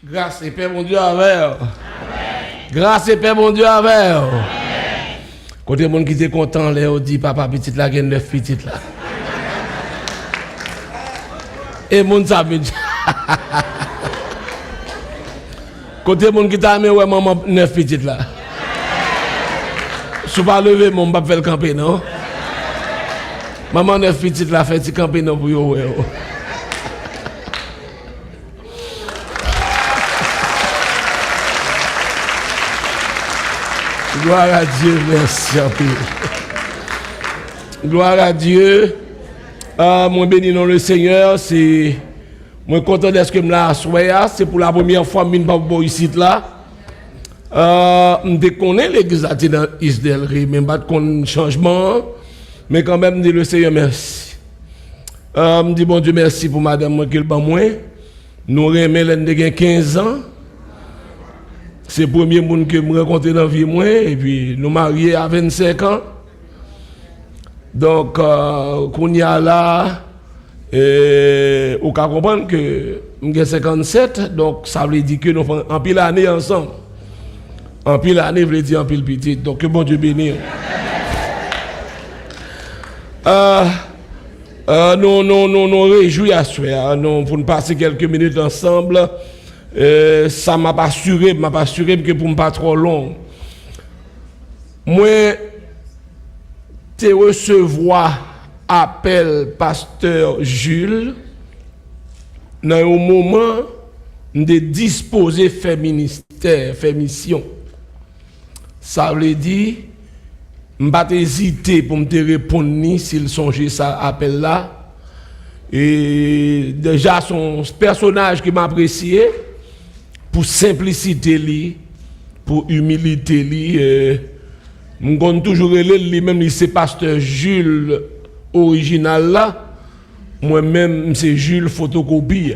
Grâce et paix, mon Dieu, avec. Grâce et paix, mon Dieu, avec. Côté monde qui était content, là, on dit papa petit là, il y a 9 petites là. Et mon sabi. Côté monde qui t'a mis, ouais, maman 9 petites là. Je ne pas lever, mon pas faire le camper, non? Maman 9 petites là, fait petit camper, non, pour yo, ouais. Gloire à Dieu, merci un peu. Gloire à Dieu. Moi béni dans le Seigneur, c'est moi content d'être que me là c'est pour la première fois que je suis ici là. Je connais l'église dans Isdelry, même pas de changement, mais quand même je dis le Seigneur merci. Je dis bon Dieu merci pour madame moi qui est moi. Nous remet l'année 15 ans. C'est le premier monde que je me rencontre dans la vie, moi, et puis nous mariés à 25 ans. Donc, qu'on y a là, on peut comprendre que j'ai 57, donc ça veut dire que nous faisons en pile année ensemble. En pile année, veut dire en pile petit. Donc, que bon Dieu bénisse. Nous réjouis à soi, nous pour nous passer quelques minutes ensemble. Ça m'a pas assuré que pour ne pas trop long. Moi, te recevoir appel pasteur Jules dans un moment de disposer faire ministère, faire mission. Ça veut dire m'pas hésiter pour me répondre s'il songeait ça appel là. Et déjà son personnage qui m'appréciait pour simplicité li, pour humilité li, m'gon toujours lui même c'est pasteur Jules original là, moi-même c'est Jules photocopie.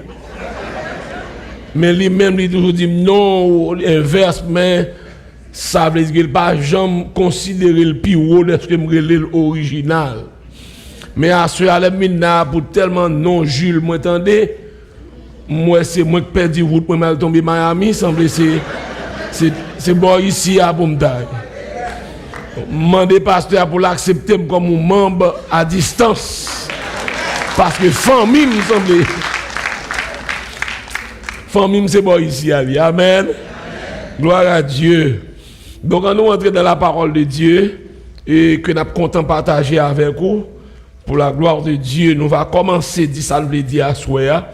Mais lui même il toujours dit non inverse, mais ça veut dire qu'il pas jamais considérer le pire de ce que me l'original. Mais à ce moment-là, pour tellement non Jules, moi attendez, moi c'est moi qui perdu route pour mal tomber Miami, semble c'est bon ici à Bomdaï. Mandé pasteur pour l'accepter comme un membre à distance. Parce que famille me semble famille c'est bon ici à lui. Amen. Gloire à Dieu. Donc on nous entrer dans la parole de Dieu et que nous sommes contents de partager avec vous. Pour la gloire de Dieu, nous allons commencer, dit ça veut dire à soi.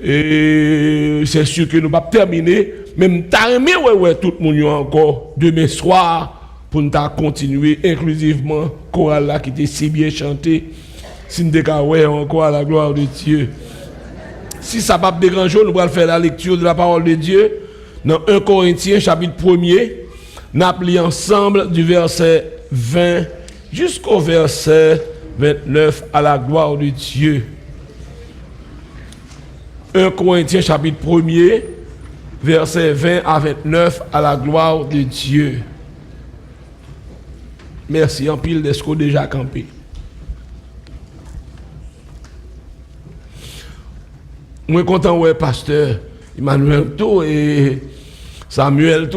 Et c'est sûr que nous ne allons pas terminer. Même t'aimer ouais tout le monde encore demain soir pour nous continuer inclusivement chorale là qui était si bien chanté. Si nous avons encore à la gloire de Dieu. Si ça ne va pas déranger, nous allons faire la lecture de la parole de Dieu dans 1 Corinthiens chapitre 1er. Nous allons ensemble du verset 20 jusqu'au verset 29 à la gloire de Dieu. 1 Corinthiens chapitre 1er, verset 20 à 29 à la gloire de Dieu. Merci, en pile d'esco déjà campé. Moi content ouais pasteur Emmanuel tout et Samuel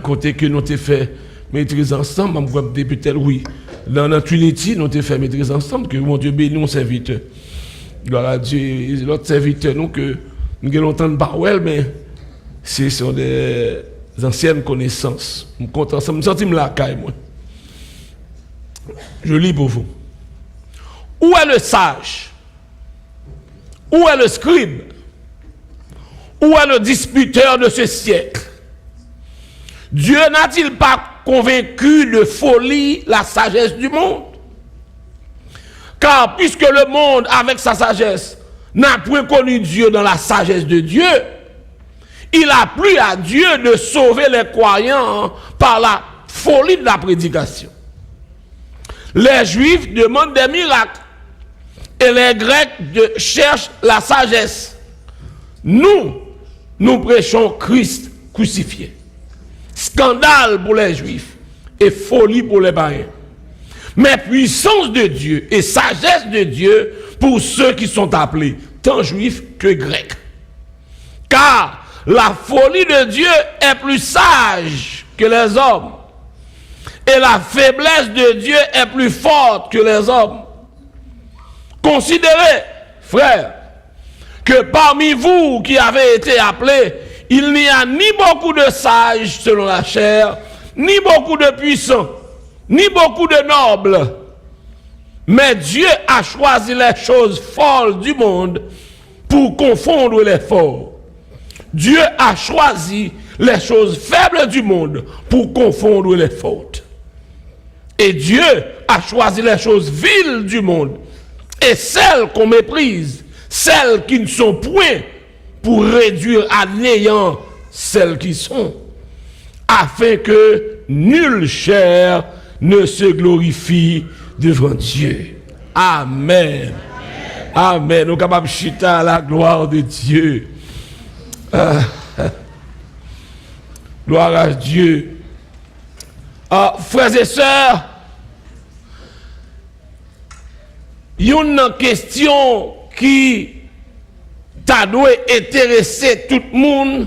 côté que nous t'ai fait maîtrise ensemble, peut-être oui. Dans la Trinity, nous avons fait maîtrise ensemble, que mon Dieu bénisse nos serviteurs. Gloire à Dieu, l'autre serviteur, nous, que nous avons longtemps de parole, mais ce sont des anciennes connaissances. Je suis content, ça me sentit la caille, moi. Je lis pour vous. Où est le sage? Où est le scribe? Où est le disputeur de ce siècle? Dieu n'a-t-il pas convaincu de folie la sagesse du monde? Car puisque le monde, avec sa sagesse, n'a point connu Dieu dans la sagesse de Dieu, il a plu à Dieu de sauver les croyants par la folie de la prédication. Les Juifs demandent des miracles et les Grecs cherchent la sagesse. Nous prêchons Christ crucifié. Scandale pour les Juifs et folie pour les païens. Mais puissance de Dieu et sagesse de Dieu pour ceux qui sont appelés, tant juifs que grecs. Car la folie de Dieu est plus sage que les hommes. Et la faiblesse de Dieu est plus forte que les hommes. Considérez, frères, que parmi vous qui avez été appelés, il n'y a ni beaucoup de sages selon la chair, ni beaucoup de puissants, ni beaucoup de nobles. Mais Dieu a choisi les choses folles du monde pour confondre les forts. Dieu a choisi les choses faibles du monde pour confondre les fortes. Et Dieu a choisi les choses viles du monde et celles qu'on méprise, celles qui ne sont point, pour réduire à néant celles qui sont, afin que nulle chair ne se glorifie devant Dieu. Amen. Amen. Nous sommes capables de chiter à la gloire de Dieu. Gloire à Dieu. Frères et sœurs, il y a une question qui t'a dû intéresser tout le monde.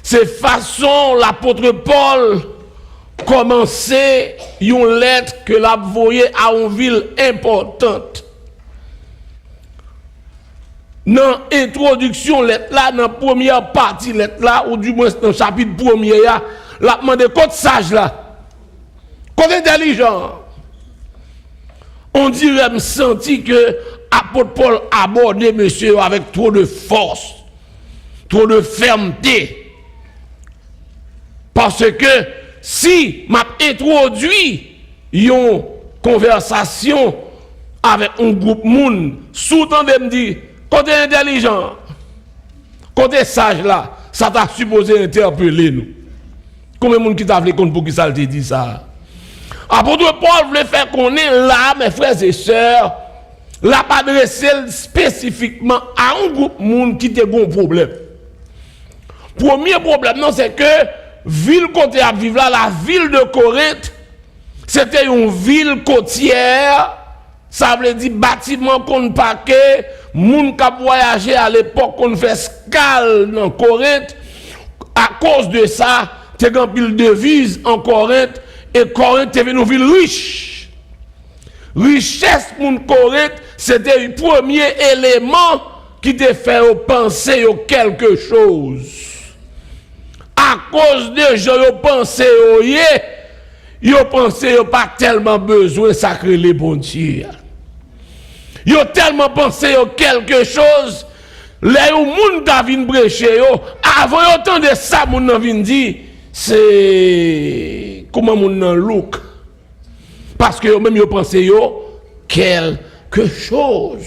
C'est façon l'apôtre Paul commençait une lettre que l'a envoyée à une ville importante. Dans l'introduction, lettre là, dans la première partie, lettre là, ou du moins dans le chapitre premier, la demandé côté sage là, côté intelligent. On dirait me senti que l'apôtre Paul abordait monsieur avec trop de force, trop de fermeté. Parce que si m'a introduit une conversation avec un groupe monde, sous-tendez me dire côté intelligent, côté sage là, ça t'a supposé interpeller nous. Combien de monde qui t'a fait compte pour qui ça te dit ça? Apôtre Paul voulait faire qu'on est là, mes frères et sœurs, l'a pas adressé spécifiquement à un groupe monde qui a un problème. Premier problème, non, c'est que ville côté à vivre là, la ville de Corinthe, c'était une ville côtière. Ça veut dire bâtiment qu'on paquet, moun qui voyagé à l'époque qu'on fait escale dans Corinthe. À cause de ça, t'es grand pile de devises en Corinthe et Corinthe est une ville riche. Richesse pour Corinthe, c'était le premier élément qui te fait penser à quelque chose. À cause de gens qui pensent ils pensent qu'ils n'ont pas tellement besoin de sacrer les bons dieux. Ils ont tellement pensé à quelque chose, les gens qui viennent prêcher, avant autant de ça, ils viennent dire, c'est comment ils look. Parce que même ils pensent quelque chose.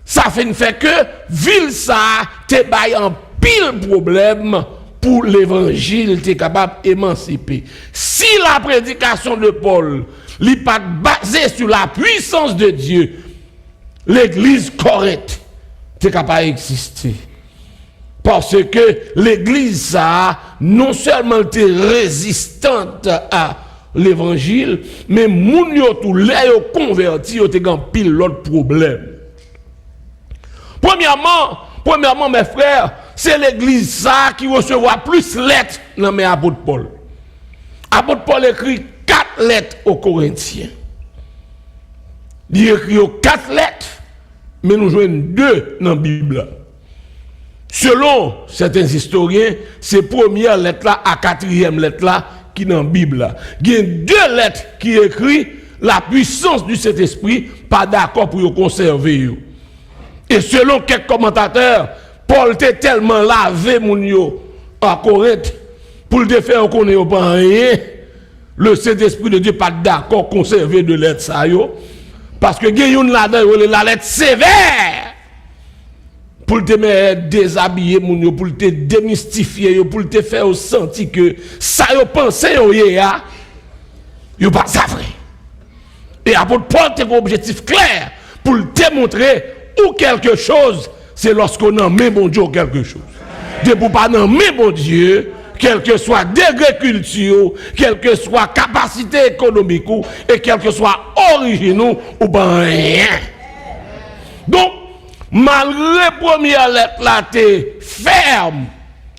Ça fait que ville ça te baille en pile problème pour l'évangile t'es capable d'émanciper. Si la prédication de Paul n'est pas basée sur la puissance de Dieu, l'église correcte t'es capable d'exister. Parce que l'église ça non seulement t'es résistante à l'évangile, mais moun yo tout les yo converti yo t'es grand pile l'autre problème. Premièrement, mes frères, c'est l'église ça qui recevra plus lettres dans mes apôtres Paul. Apôtre Paul écrit 4 lettres aux Corinthiens. Il écrit 4 lettres, mais nous jouons 2 dans la Bible. Selon certains historiens, ces premières lettres là à 4e lettre là qui dans la Bible. Il y a 2 lettres qui écrivent la puissance du Saint-Esprit, pas d'accord pour conserver. Et selon quelques commentateurs, Paul était tellement lavé mon yo à Corinthe pour le faire connaître pas rien. Le Saint-Esprit de Dieu pas d'accord conserver de lettre ça yo parce que gagne une là-dedans la lettre sévère pour te déshabiller mon yo, pour te démystifier yo, pour te faire sentir que ça yo pensé yo ya yo pas ça vrai. Et apôtre Paul a un objectif clair pour te montrer ou quelque chose, c'est lorsqu'on en met bon Dieu quelque chose. De pour pas en met bon Dieu, quel que soit degré culture, quelle que soit capacité économique, et quel que soit origine ou ben rien. Donc, malgré première lettre là, t'es ferme.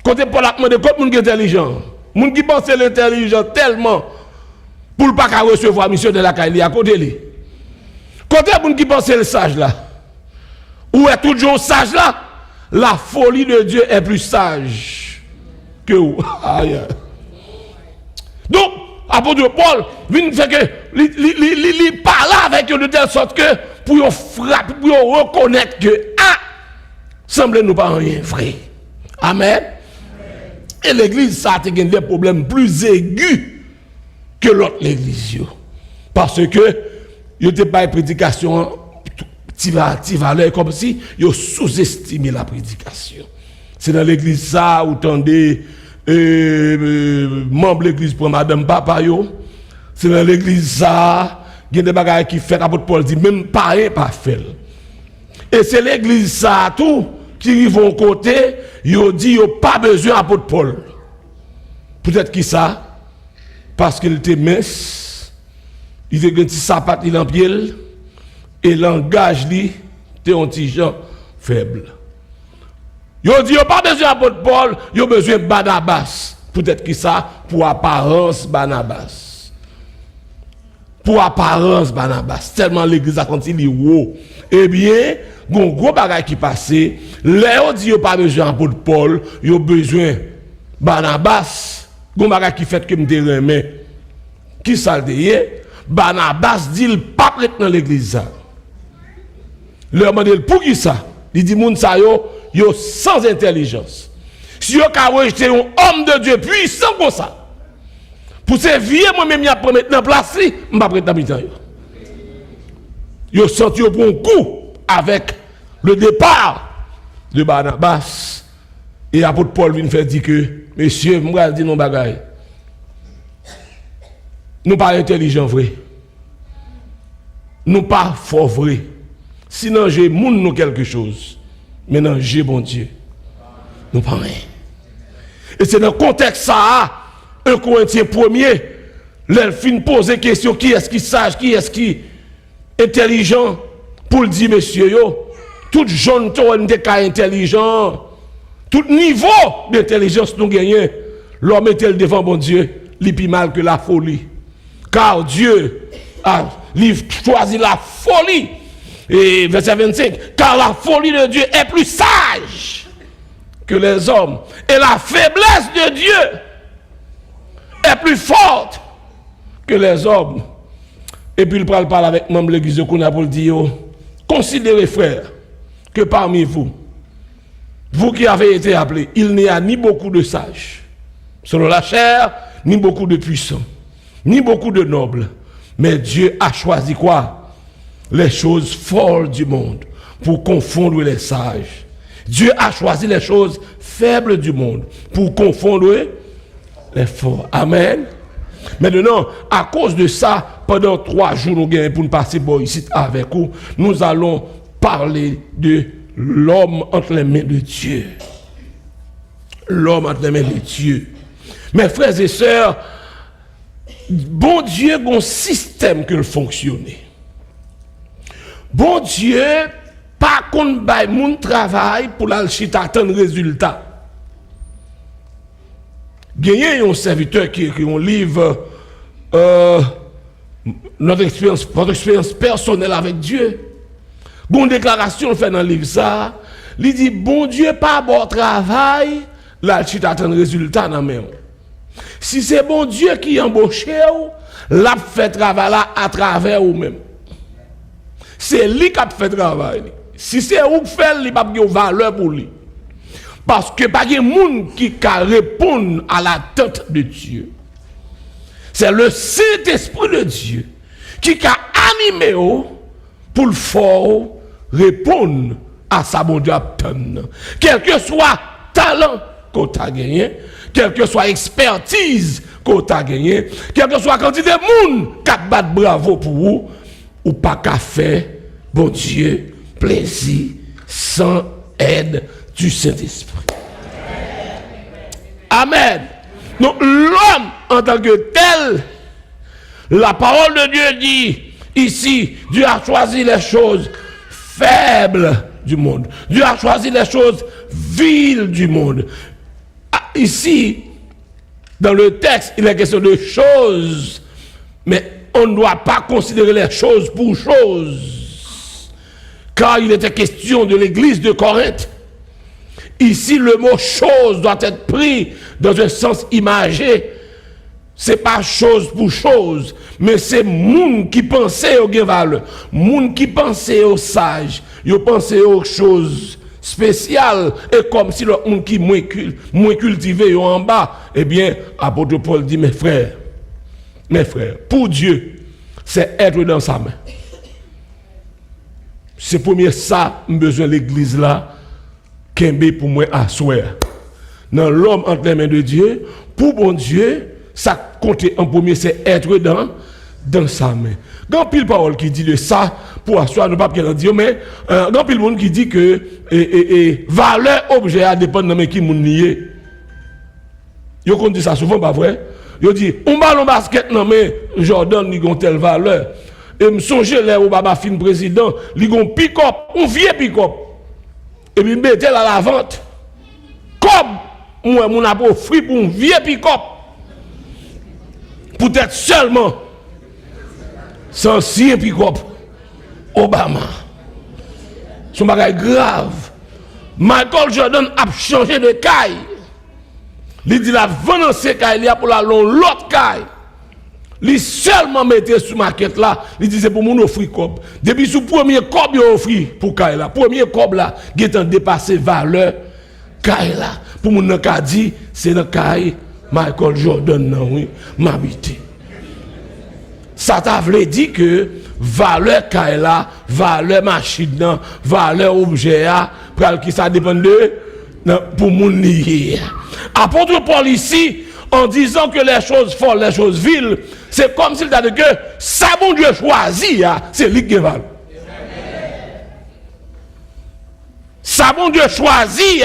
Côté Paul a demandé comme monde qui est intelligent. Monde qui pense l'intelligent tellement pour ne pas recevoir mission de la Kaili à côté lui. Côté monde qui pense le sage là. Ou est toujours sage là, la folie de Dieu est plus sage que vous. Donc, apôtre Paul vient faire que il parle avec eux de telle sorte que pour frapper, pour reconnaître que semble nous pas rien vrai. Amen. Et l'église ça a des problèmes plus aigus que l'autre église. Parce que il n'y a pas de prédication qui valeur comme si ils sous-estimé la prédication. C'est dans l'église ça où tendez membres de l'église pour madame papa yo. C'est dans l'église ça il y a des bagages qui fait apôtre Paul dit même pareil pas fait. Et c'est l'église ça tout qui vont côté, yo dit yo pas besoin apôtre Paul. Peut-être qui ça parce qu'il était mince, il était un petit sapat il en pied et langage li était un petit gens faible. Yo dit yo pas besoin apôtre Paul, yo besoin Barnabas. Peut-être qui ça pour apparence Barnabas. Pour apparence Barnabas, tellement l'église a continué haut. Eh bien, gon gros bagay qui passé, là on dit yo pas besoin apôtre Paul, yo besoin Barnabas. Gon bagay qui fait que me remet. Qui ça le Barnabas dit il pas prêt dans l'église ça. Leur demande pour qui ça? Il dit moun sa yo sans intelligence. Si yo ka rejeter un homme de Dieu puissant comme ça. Pour ces vieux moi-même y a promettre dans place, m'pa prêt dans mi-temps yo. Yo senti au bon coup avec le départ de Barnabas et apôtre Paul vient faire dire que messieurs, m'pa dire non bagaille. Nous pas intelligents vrai. Nous pas fort vrai. Sinon j'ai moun nous quelque chose. Maintenant j'ai bon Dieu. Nous pas rien. Et c'est dans le contexte ça 1 Corinthiens 1er, l'elfine pose question qui est-ce qui sage, qui est-ce qui intelligent pour le dire monsieur yo, tout jeune ton intelligent, tout niveau d'intelligence nous gagnons, l'homme est devant bon Dieu, il plus mal que la folie. Car Dieu a choisi la folie. Et verset 25, car la folie de Dieu est plus sage que les hommes et la faiblesse de Dieu est plus forte que les hommes. Et puis il parle avec membre de l'église de Kouna pour dire, considérez frères que parmi vous, vous qui avez été appelés, il n'y a ni beaucoup de sages, selon la chair, ni beaucoup de puissants, ni beaucoup de nobles, mais Dieu a choisi quoi? Les choses folles du monde pour confondre les sages. Dieu a choisi les choses faibles du monde pour confondre les forts. Amen. Maintenant, à cause de ça, pendant 3 jours, nous gagnons pour nous passer ici avec vous. Nous allons parler de l'homme entre les mains de Dieu. L'homme entre les mains de Dieu. Mes frères et sœurs, bon Dieu a un système qui fonctionne. Bon Dieu, pas qu'on baille mon travail pour attendre résultat. Gagner un serviteur qui écrit un livre, notre expérience personnelle avec Dieu. Bonne déclaration fait dans le livre ça. Il dit bon Dieu pas bon travail, là tu attends résultat dans main. Si c'est bon Dieu qui embauche ou, l'a fait travail là à travers ou même. C'est lui qui a fait travail. Si c'est vous qui fait, il n'y a pas de valeur pour lui. Parce que pas de monde qui répond à l'attente de Dieu. C'est le Saint-Esprit de Dieu qui a animé pour le fort répondre à sa bonne attente. Quel que soit talent qu'on a gagné, quelle que soit expertise qu'on a gagné, quelle que soit quantité de monde qui a battu bravo pour vous, ou pas qu'à faire, bon Dieu, plaisir, sans aide du Saint-Esprit. Amen. Donc l'homme en tant que tel, la parole de Dieu dit, ici, Dieu a choisi les choses faibles du monde. Dieu a choisi les choses viles du monde. Ici, dans le texte, il est question de choses, mais on ne doit pas considérer les choses pour choses, car il était question de l'église de Corinthe. Ici, le mot chose doit être pris dans un sens imagé. Ce n'est pas chose pour chose, mais c'est moun qui pensait aux valeurs, moun qui pensait aux sages, ils pensaient aux choses spéciales, et comme si le monde qui moins cultivé en bas, eh bien, apôtre Paul dit, mes frères, pour Dieu, c'est être dans sa main. C'est premier ça, besoin de l'église là, qu'un pour moi asseoir. Dans l'homme entre les mains de Dieu, pour bon Dieu, ça compte en premier, c'est être dans sa main. Grand pile parole qui dit de ça, pour asseoir, ne pas bien dire, mais grand pile monde qui dit que valeur objet à dépendre de main qui moun nié. Yo qu'on dit ça souvent, pas vrai? Yo dit, on ballon basket non mais Jordan li gon telle valeur. Et me songe là au baba fin président, li gon pick-up, un vieux pick-up. Et puis mettez à la vente. Comme moi mon a offert pour un vieux pick-up. Peut-être seulement 106 pick-up Obama. Son bagage grave. Michael Jordan a changé de caille. Il dit la vente ces caille pour la l'autre caille. Il seulement mettait sur maquette là, il dit c'est pour mon offrir cob. Depuis sous premier cob il offert pour caille là. Premier cob là, qui est en dépassé valeur caille là. Pour mon cas dit c'est dans caille Michael Jordan non oui, m'habiter. Ça t'a voulu dire que valeur caille là, valeur machine là, valeur objet là, pour qui ça dépend de pour mon lié. Apôtre Paul ici en disant que les choses folles, les choses viles, c'est comme s'il a dit que ça bon Dieu choisi, c'est lui qui valent. Ça bon Dieu choisi,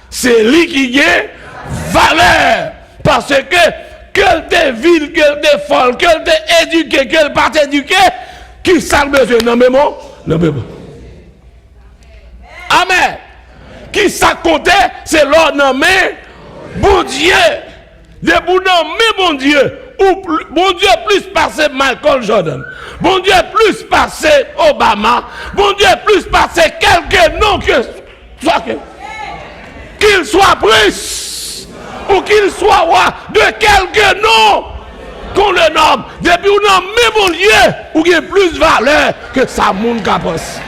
c'est lui qui a valeur. Parce que qu'elle te ville, qu'elle te folle, qu'elle te éduquée, qu'elle pas éduquée, qui ça besoin non mais bon, non mais bon. Amen. Qui ça comptait, c'est l'ordre non mais bon Dieu. De bon mais bon Dieu. Ou bon Dieu plus passé Michael Jordan. Bon Dieu plus passé Obama. Bon Dieu plus passé quelques noms que soit qu'il soit prince ou qu'il soit roi de quelques noms qu'on le nomme. Depuis on nomme mais bon Dieu ou qui a plus valeur que ça monde capos.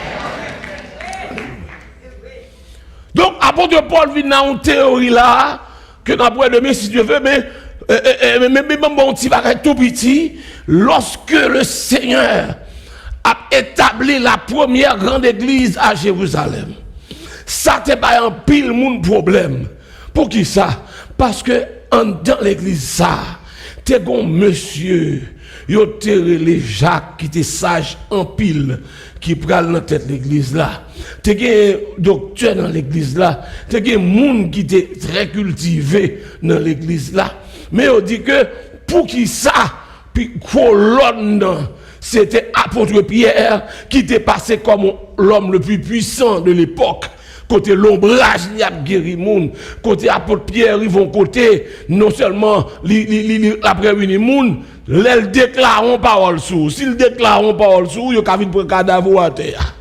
Donc apôtre Paul vient dans une théorie là que d'après demain si Dieu veut mais bon petit bagage tout petit, lorsque le Seigneur a établi la première grande église à Jérusalem, ça t'est pas un pile mon problème. Pour qui ça? Parce que dans l'église ça, t'es un monsieur, yo les Jacques qui était sage en pile, qui pral dans tête l'église là. T'es un docteur dans l'église là. T'es un monde qui était très cultivé dans l'église là. Mais on dit que pour qui ça, puis colonne, c'était apôtre Pierre qui était passé comme l'homme le plus puissant de l'époque. Côté l'ombrage, il y a guéri moun. Côté apôtre Pierre, ils vont côté, non seulement après une moun, les déclarons parole sous. S'ils déclarent parole sous, ils ont pour cadavre à terre.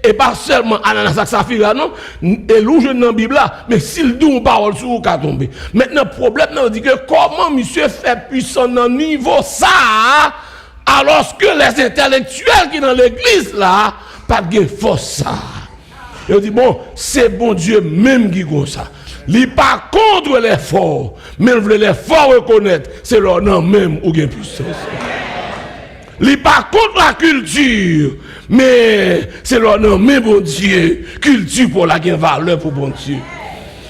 Et pas seulement Ananas et Saphira, non, et l'ouge dans la Bible là, mais s'il dit une parole sur vous, qu'à tomber. Maintenant, le problème, on dit que comment monsieur fait puissant dans le niveau ça, alors que les intellectuels qui sont dans l'église là, pas de force ça. Et on dit, bon, c'est bon Dieu même qui fait ça. Il n'est pas contre l'effort, mais il veut l'effort reconnaître, c'est leur nom même ou bien puissance. Il n'est pas contre la culture, mais c'est leur nom, mais bon Dieu, culture pour la valeur pour bon Dieu.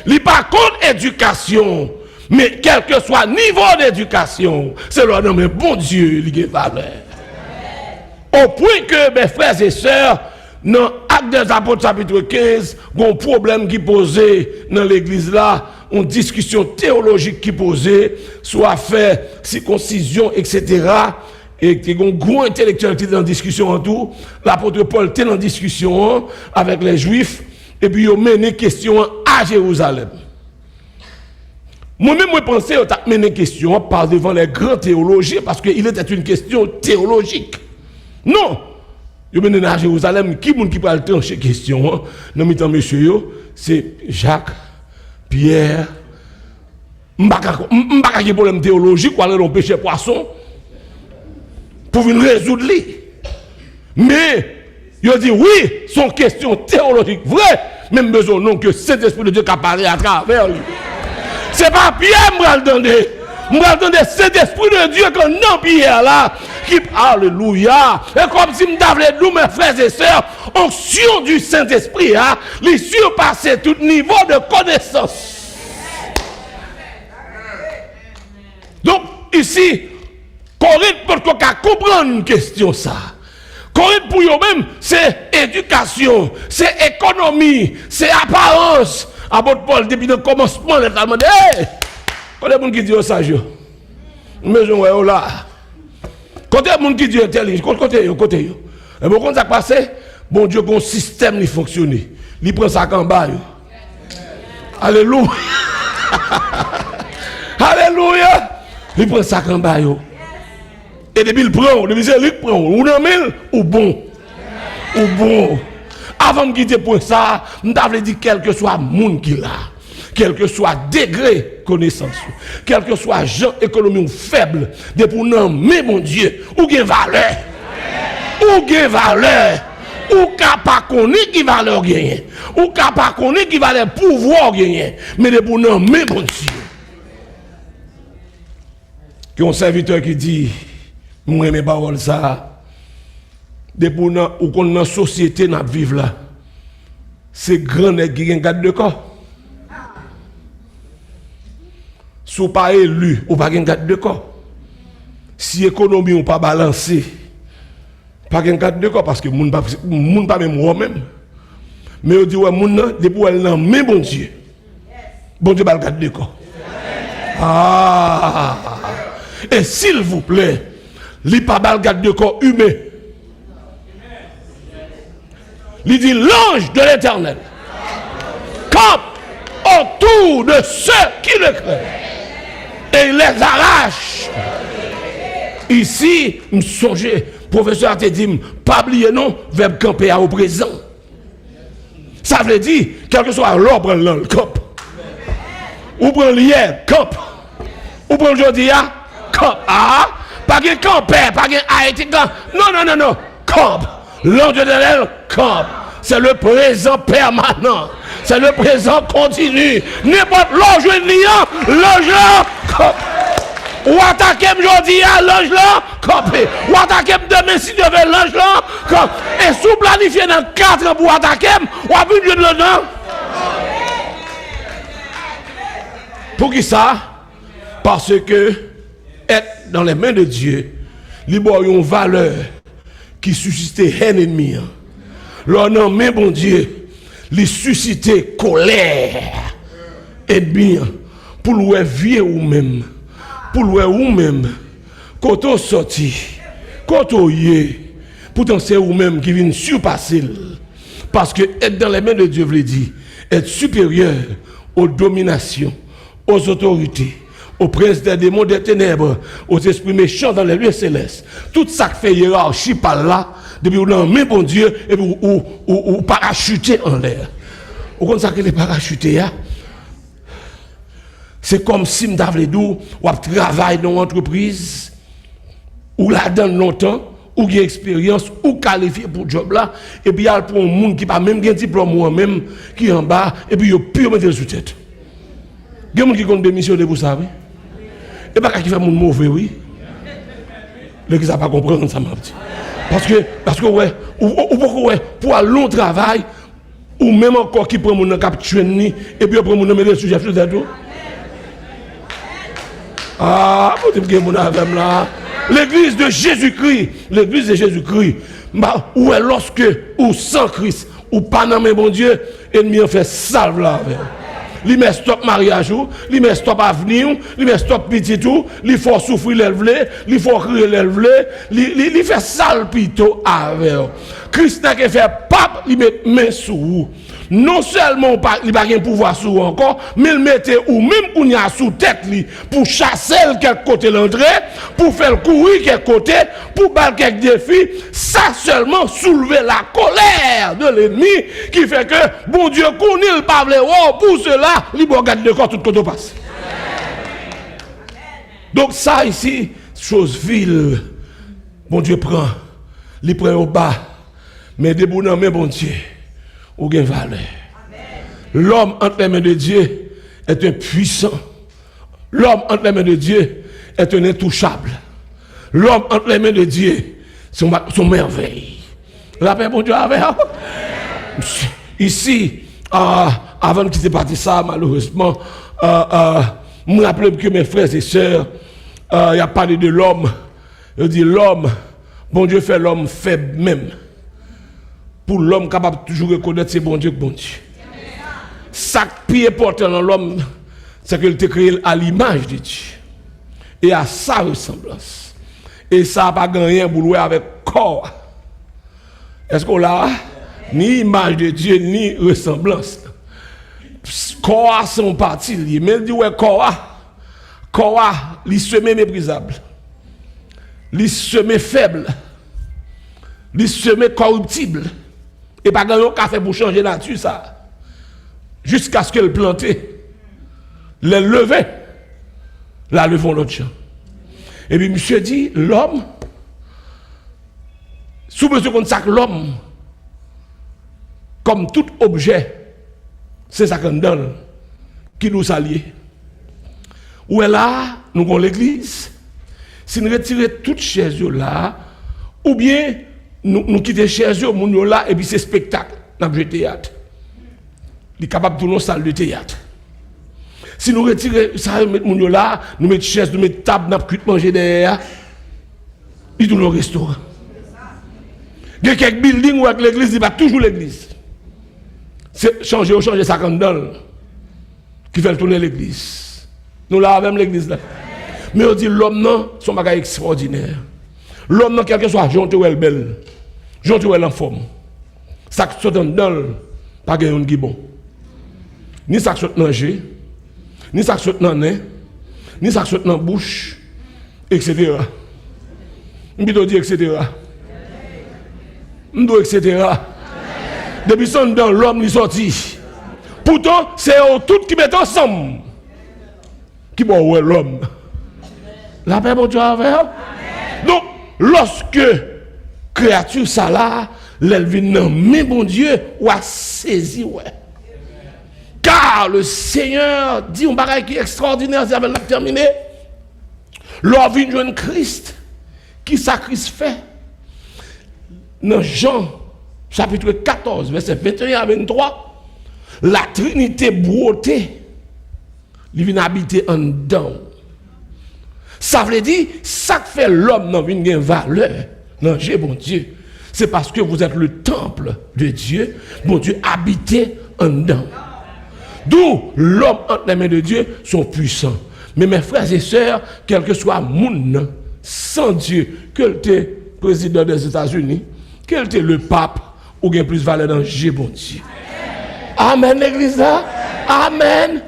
Il n'est pas contre l'éducation, mais quel que soit le niveau d'éducation, c'est leur nom, mais bon Dieu, il a valeur. Au point que mes frères et sœurs, dans Actes des Apôtres chapitre 15, il y a un problème qui posait dans l'église là, une discussion théologique qui posait, soit fait circoncision, etc. et qui ont un gros intellectuel qui était en discussion en tout, l'apôtre Paul était en discussion avec les Juifs, et puis ils ont mené question à Jérusalem. Moi-même, je pensais qu'ils ont mené question par devant les grands théologiens, parce qu'il était une question théologique. Non! Ils ont mené à Jérusalem, qui peut le trancher question, non, mais monsieur, c'est Jacques, Pierre, m'baka problème théologique, ou aller dans péché poisson, pour venir résoudre les. Mais, il a dit oui, son question théologique, vrai, même besoin non que cet esprit de Dieu qui a parlé à travers lui. C'est pas Pierre, je vais entendre cet esprit de Dieu que non Pierre là, qui, alléluia, et comme si je m'avais dit, mes frères et sœurs, onction du Saint-Esprit, les surpasser tout niveau de connaissance. Donc, ici, Corinthe peut comprendre une question ça. Corinthe pour eux-mêmes, c'est éducation, c'est économie, c'est apparence. Apôtre Paul, depuis le commencement, il a demandé, hey, quand il y a des gens qui disent ça, mais je vois là. Quand il y a des gens qui disent intelligent, côté. Et bon, quand ça passe, bon Dieu, bon système il fonctionne. Il prend ça en bas. Alléluia. Alléluia. Il prend ça en bas. Et depuis il prend, il prend, ou non, ou bon. Ou bon. Avant de quitter pour ça, je t'avais dit quel que soit le monde qu'il a, quel que soit le degré de connaissance, quel que soit genre économique faible, de pour non, mais mon Dieu, ou gain valeur, ou capable connaître qui valeur gagner, ou capable connaître qui valeur pouvoir gagner, mais de pour non, mais mon Dieu. Qui un serviteur qui dit, moi mes paroles ça. De pour nous, ou qu'on dans société n'a vivre là, c'est grand nèg qui gen garde de corps. Si pas élu, ou pas gen garde de corps. Si économie ou pas balancé, pas gen garde de corps parce que moun pas même moi même. Mais on dit ouais moun nan, de pour elle nan mais bon Dieu. Bon Dieu pas garde de corps. Ah. Et s'il vous plaît, li pas garde de corps humain. Il dit l'ange de l'Éternel campe autour de ceux qui le craignent et il les arrache. Ici, me songez, professeur a dit, pas oublier non, verbe camper au présent. Ça veut dire, quel que soit l'or, prend le camp. Ou prend l'hier, camp. Ou prend aujourd'hui, camp. Ah, pas de camper, pas de Haïti, camp. Non, camp. L'ange de l'Éternel camp. C'est le présent permanent. C'est le présent continu. N'importe l'ange liant, l'ange là, camp. Ou attaquer aujourd'hui à l'ange là, campé. Ou attaquer demain si devait l'ange là, campé. Et sous planifier dans 4 ans pour attaquer, ou à but de dedans. Pour qui ça? Parce que être dans les mains de Dieu, il y a une valeur qui suscite haine ennemie. Leur nom, mais bon Dieu, il suscite colère ennemi pour le vie ou même. Pour le ou même, quand on sorti, quand on y est, pourtant c'est ou même qui vient surpasser. Parce que être dans les mains de Dieu veut dire être supérieur aux dominations, aux autorités, aux princes des démons des ténèbres, aux esprits méchants dans les lieux célestes. Tout ça qui fait hiérarchie par là, depuis où on met bon Dieu et puis ou parachuter en l'air. Vous comprenez ça que les parachutés, c'est comme si vous avez dit, ou travaillez dans une entreprise, ou là dans longtemps, ou qui expérience, ou qualifié pour le job là, et puis il y a pour un monde qui n'a pas même un diplôme moi-même, qui est en bas, et puis il peut mettre sous tête. Il y a des gens qui comptent démissionner pour ça, oui. Et pas qui fait mon mauvais, oui. Les gens ne pas comprendre ça, m'a dit. Parce que ouais, ou pour un long travail, ou même encore qui prend mon cap tuer, et puis après mon mettre sur chef de tout. Ah, vous dites que mon avem là. L'église de Jésus-Christ, où est lorsque, ou sans Christ, ou pas dans mes bon Dieu, ennemi en fait salve là. Il met stop mariage, il met stop avenir, il met stop petit tout, il faut souffrir l'élève, il faut crier l'élève, il fait sale plutôt avec. Christ n'a qu'à faire pape, il met main sous vous. Non seulement il n'a pas de pouvoir sur vous encore, mais il mettait ou même qu'on y a sous tête pour chasser quel côté l'entrée, pour faire courir quel côté, pour battre quelques défis, ça seulement soulever la colère de l'ennemi qui fait que bon Dieu connaît le pavle pour cela, il regarde de corps tout côté passe. Donc ça ici, chose vile, bon Dieu prend, il prend au bas, mais debout dans mes bon Dieu. Ou gain valeur. L'homme entre les mains de Dieu est un puissant. L'homme entre les mains de Dieu est un intouchable. L'homme entre les mains de Dieu sont merveilles. La paix pour Dieu avec. Ici, avant de quitter parti ça, malheureusement, je me rappelle que mes frères et sœurs, il a parlé de l'homme. Il dit l'homme, bon Dieu fait l'homme faible même. Pour l'homme capable de toujours reconnaître c'est bon Dieu que bon Dieu. Ça qui est important dans l'homme, c'est qu'il était créé à l'image de Dieu. Et à sa ressemblance. Et ça n'a pas gagné pour louer avec corps. Est-ce qu'on a ni image de Dieu, ni ressemblance? Corps sont partis. Mais il dit ouais, corps, il se met méprisable. Il se met faible. Il se met corruptible. Et pas grand chose fait pour changer la nature ça. Jusqu'à ce qu'elle plante, les lever, la levons l'autre champ. Et puis monsieur dit, l'homme, sous mesure qu'on sac l'homme, comme tout objet, c'est ça qu'on donne, qui nous s'allie. Où est là, nous avons l'église, si nous retirons toutes chaises là, ou bien nous quittons chaises là, et puis c'est spectacle, nous avons théâtre. Il est capable de tourner salle de théâtre. Si nous retirons ça, nous là, nous mettons chaises, nous mettons table, nous pouvons manger derrière, il tourne au restaurant. Il y a quelques buildings où avec l'église, il va toujours l'église. C'est changer ça comme dans qui fait tourner l'église. Nous là, même l'église là. Mais on dit l'homme non, son bagage extraordinaire. L'homme non, quel que soit, gentil ou belle, gentil ou en forme. Ça qui saute dans le, pas gagner un bon. Ni ça qui saute dans le jeu, ni ça qui saute dans le nez, ni ça qui saute dans la bouche, etc. Je vais dire etc. Je dois etc. Depuis son dans l'homme il sorti. Pourtant, c'est tout qui met ensemble. Qui bon ouais l'homme. La paix pour Dieu avec. Donc, lorsque créature ça là, l'elvin mais bon Dieu, ou a saisi ouais. Car le Seigneur dit un bagage qui est extraordinaire, c'est avec la terminé. L'or vient joindre Christ, qui ça Christ fait. Dans Jean, chapitre 14, verset 21 à 23, la Trinité broutée, il vient habiter en dedans. Ça veut dire, ça fait l'homme dans une valeur, non, j'ai bon Dieu. C'est parce que vous êtes le temple de Dieu, bon Dieu habité en dedans. D'où l'homme entre les mains de Dieu sont puissants. Mais mes frères et sœurs, quel que soit le monde, sans Dieu, que le président des États-Unis, quel était le pape, ou bien plus valeur dans Dieu, bon Dieu. Amen, l'église là. Amen.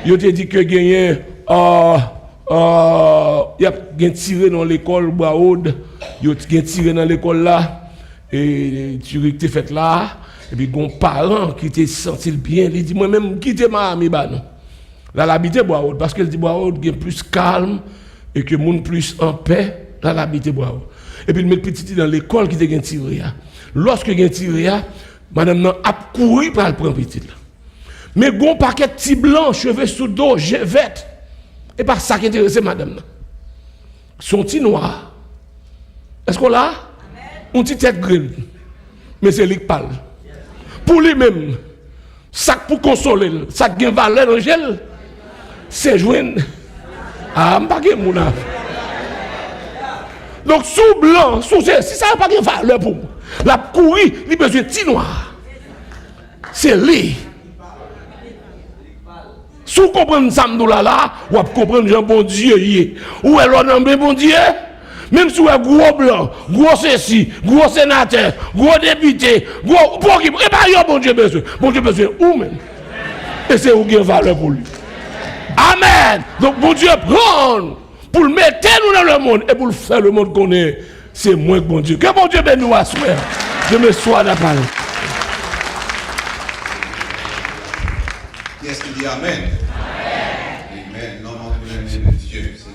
Il te dit que gagné, il y a tiré dans l'école Boaoud, il y a tiré dans l'école là, et tu es fait là. Et puis, un parent qui était senti bien, il dit, moi-même, quittez ma amie, bah non. Là, l'habité Boaoud, parce qu'elle dit Boaoud est plus calme et que monde plus en paix, là, l'habité Boaoud. Et puis, il met petit dans l'école qui était tiré. Lorsque il a tiré, madame a couru pour le prendre petit. Mais un paquet de petits blancs, cheveux sous dos, vêtements. Et pas ça qui intéresse madame. Son petit noir. Est-ce qu'on l'a? On petit tête grise. Mais c'est lui qui parle. Pour lui-même, ça pour consoler, ça qui a valeur d'angèle, c'est joindre. Ah, je ne sais pas mon âme. Donc, sous blanc, si ça n'a pas de valeur pour moi, la courir, il a besoin de petit noir. C'est lui. Si vous comprenez ça, vous comprenez Jean bon Dieu. Où est l'homme bon Dieu? Même si vous êtes gros blanc, gros ceci, gros sénateur, gros député, gros pour qui, et pas bon Dieu besoin. Bon Dieu besoin ou même. Et c'est où qui a valeur pour lui. Amen. Donc bon Dieu prend pour le mettre nous dans le monde et pour le faire le monde connaît. C'est moi que bon Dieu. Que bon Dieu bénisse nous à soi. Je me sois d'appel. Qui est-ce qui dit Amen? Amen. Amen. Non, non, Dieu.